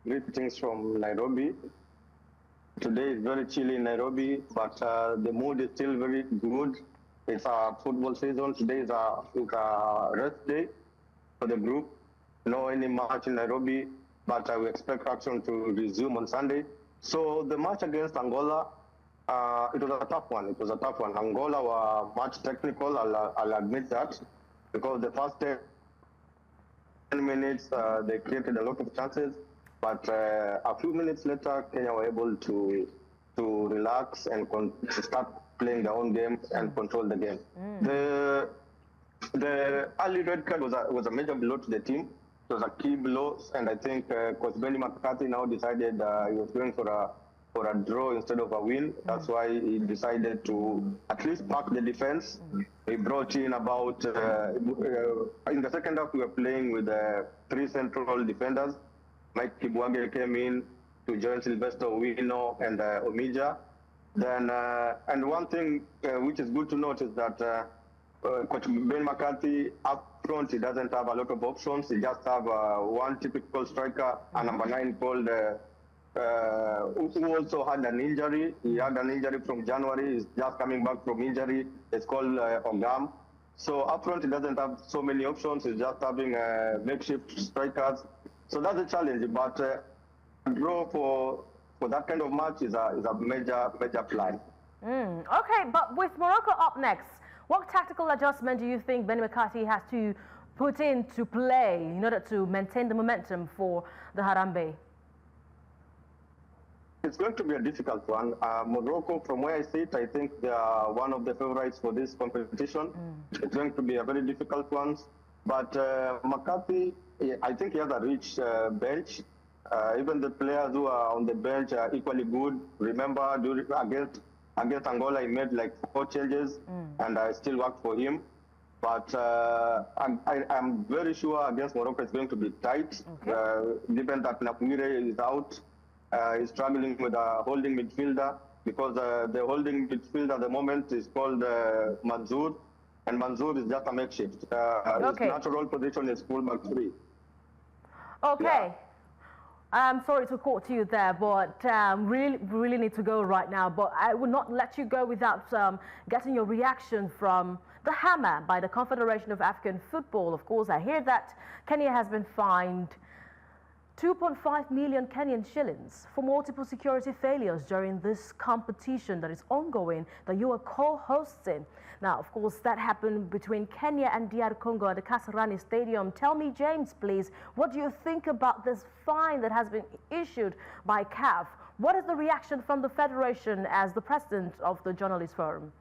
greetings from Nairobi. Today is very chilly in Nairobi, but the mood is still very good. It's a football season. Today is a rest day for the group. No any match in Nairobi, but we expect action to resume on Sunday. So the match against Angola, it was a tough one. It was a tough one. Angola were much technical, I'll admit that, because the first 10 minutes, they created a lot of chances, but a few minutes later, Kenya were able to relax and to start playing their own game and control the game. The early red card was a major blow to the team. It was a key blow, and I think Coach Benny McCarthy now decided he was going for a draw instead of a win. That's why he decided to at least pack the defense. He brought in about, in the second half, we were playing with 3 central defenders. Mike Kibwage came in to join Sylvester Owino and Omija. Then, and one thing which is good to note is that Coach Ben McCarthy up front, he doesn't have a lot of options. He just have one typical striker, a number 9 called who also had an injury. He had an injury from January. He's just coming back from injury. It's called Ogam. So up front, he doesn't have so many options. He's just having makeshift strikers. So that's a challenge. But draw for that kind of match is a major plan. Okay, but with Morocco up next, what tactical adjustment do you think Ben McCarthy has to put into play in order to maintain the momentum for the Harambee? It's going to be a difficult one. Morocco, from where I sit, I think they are one of the favorites for this competition. It's going to be a very difficult one. But McCarthy, I think he has a rich bench. Even the players who are on the bench are equally good. Remember, against Angola, he made like 4 changes, and I still worked for him. But I'm very sure against Morocco it's going to be tight, given that Nabwire is out. He's struggling with a holding midfielder, because the holding midfielder at the moment is called Manzour, and Manzour is just a makeshift. His natural position is fullback 3. Okay. Yeah. I'm sorry to quote you there, but really need to go right now. But I will not let you go without getting your reaction from the hammer by the Confederation of African Football. Of course, I hear that Kenya has been fined 2.5 million Kenyan shillings for multiple security failures during this competition that is ongoing, that you are co-hosting. Now, of course, that happened between Kenya and DR Congo at the Kasarani Stadium. Tell me, James, please, what do you think about this fine that has been issued by CAF? What is the reaction from the Federation as the president of the Journalist Forum?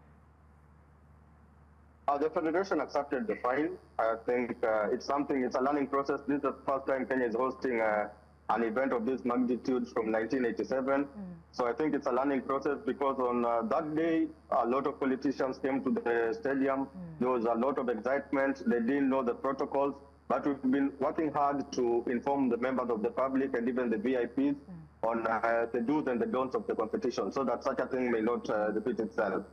The Federation accepted the fine. I think it's a learning process. This is the first time Kenya is hosting an event of this magnitude from 1987. So I think it's a learning process, because on that day, a lot of politicians came to the stadium. There was a lot of excitement. They didn't know the protocols, but we've been working hard to inform the members of the public and even the VIPs on the do's and the don'ts of the competition, so that such a thing may not repeat itself.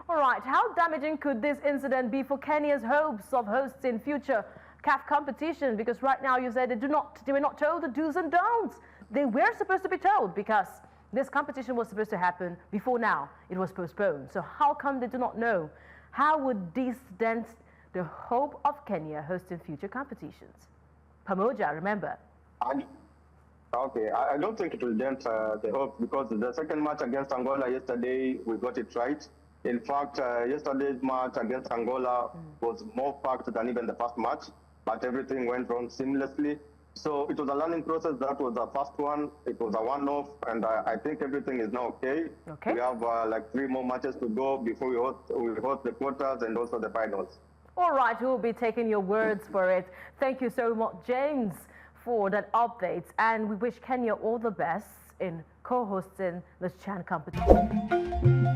All right, how damaging could this incident be for Kenya's hopes of hosting future CAF competition? Because right now you said they were not told the do's and don'ts. They were supposed to be told, because this competition was supposed to happen before now. It was postponed. So how come they do not know? How would this dent the hope of Kenya hosting future competitions? Pamoja, remember. Okay, I don't think it will dent the hope, because the second match against Angola yesterday, we got it right. In fact, yesterday's match against Angola was more packed than even the first match, but everything went on seamlessly. So it was a learning process. That was the first one. It was a one-off, and I think everything is now okay. We have like 3 more matches to go before we host the quarters and also the finals. All right, we'll be taking your words for it. Thank you so much, James, for that update, and we wish Kenya all the best in co-hosting this CHAN competition.